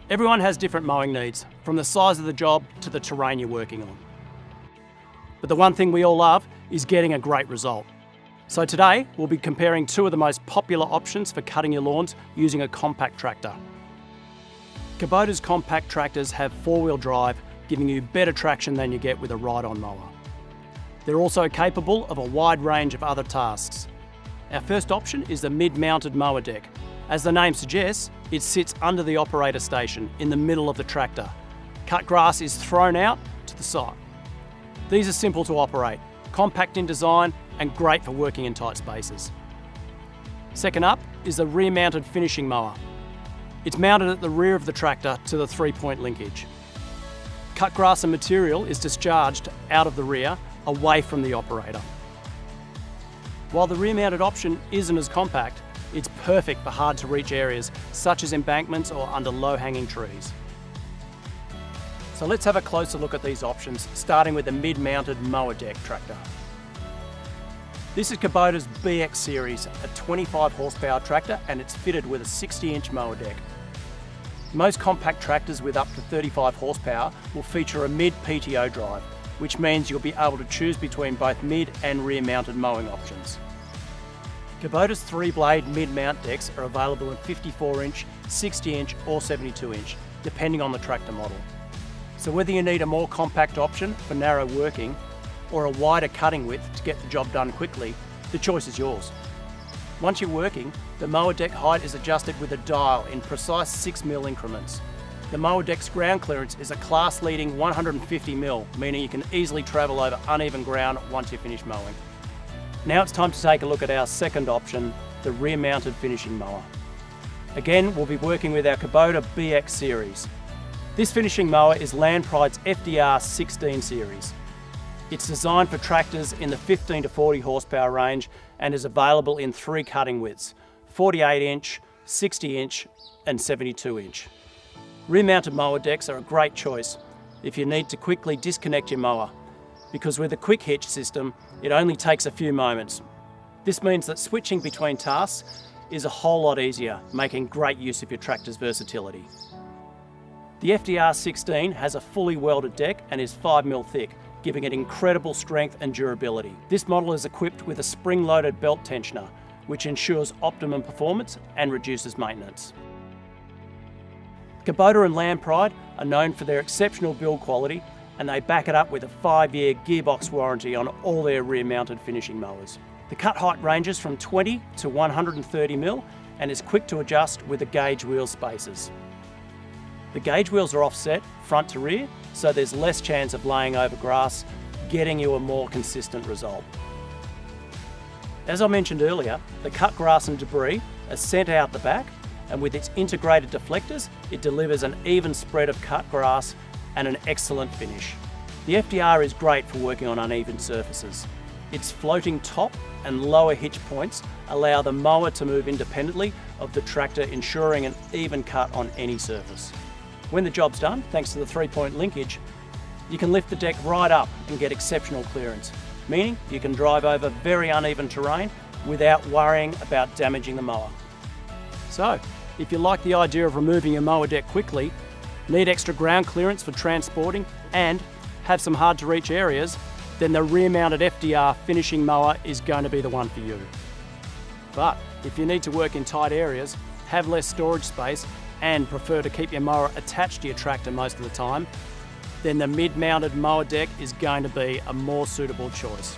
Everyone has different mowing needs, from the size of the job to the terrain you're working on. But the one thing we all love is getting a great result. So today, we'll be comparing two of the most popular options for cutting your lawns using a compact tractor. Kubota's compact tractors have four-wheel drive, giving you better traction than you get with a ride-on mower. They're also capable of a wide range of other tasks. Our first option is the mid-mounted mower deck. As the name suggests, it sits under the operator station in the middle of the tractor. Cut grass is thrown out to the side. These are simple to operate, compact in design and great for working in tight spaces. Second up is the rear-mounted finishing mower. It's mounted at the rear of the tractor to the three-point linkage. Cut grass and material is discharged out of the rear, away from the operator. While the rear-mounted option isn't as compact, it's perfect for hard-to-reach areas such as embankments or under low-hanging trees. So let's have a closer look at these options, starting with the mid-mounted mower deck tractor. This is Kubota's BX series, a 25 horsepower tractor, and it's fitted with a 60-inch mower deck. Most compact tractors with up to 35 horsepower will feature a mid-PTO drive, which means you'll be able to choose between both mid and rear mounted mowing options. Kubota's 3-blade mid-mount decks are available in 54-inch, 60-inch or 72-inch, depending on the tractor model. So whether you need a more compact option for narrow working or a wider cutting width to get the job done quickly, the choice is yours. Once you're working, the mower deck height is adjusted with a dial in precise 6mm increments. The mower deck's ground clearance is a class-leading 150mm, meaning you can easily travel over uneven ground once you finish mowing. Now it's time to take a look at our second option, the rear-mounted finishing mower. Again, we'll be working with our Kubota BX series. This finishing mower is Land Pride's FDR 16 series. It's designed for tractors in the 15 to 40 horsepower range and is available in 3 cutting widths, 48-inch, 60-inch and 72-inch. Rear-mounted mower decks are a great choice if you need to quickly disconnect your mower, because with a quick hitch system, it only takes a few moments. This means that switching between tasks is a whole lot easier, making great use of your tractor's versatility. The FDR 16 has a fully welded deck and is 5mm thick, giving it incredible strength and durability. This model is equipped with a spring-loaded belt tensioner, which ensures optimum performance and reduces maintenance. Kubota and Land Pride are known for their exceptional build quality, and they back it up with a 5-year gearbox warranty on all their rear-mounted finishing mowers. The cut height ranges from 20 to 130mm and is quick to adjust with the gauge wheel spacers. The gauge wheels are offset front to rear, so there's less chance of laying over grass, getting you a more consistent result. As I mentioned earlier, the cut grass and debris are sent out the back, and with its integrated deflectors, it delivers an even spread of cut grass and an excellent finish. The FDR is great for working on uneven surfaces. Its floating top and lower hitch points allow the mower to move independently of the tractor, ensuring an even cut on any surface. When the job's done, thanks to the 3-point linkage, you can lift the deck right up and get exceptional clearance, meaning you can drive over very uneven terrain without worrying about damaging the mower. So, if you like the idea of removing your mower deck quickly, need extra ground clearance for transporting, and have some hard-to-reach areas, then the rear-mounted FDR finishing mower is going to be the one for you. But if you need to work in tight areas, have less storage space, and prefer to keep your mower attached to your tractor most of the time, then the mid-mounted mower deck is going to be a more suitable choice.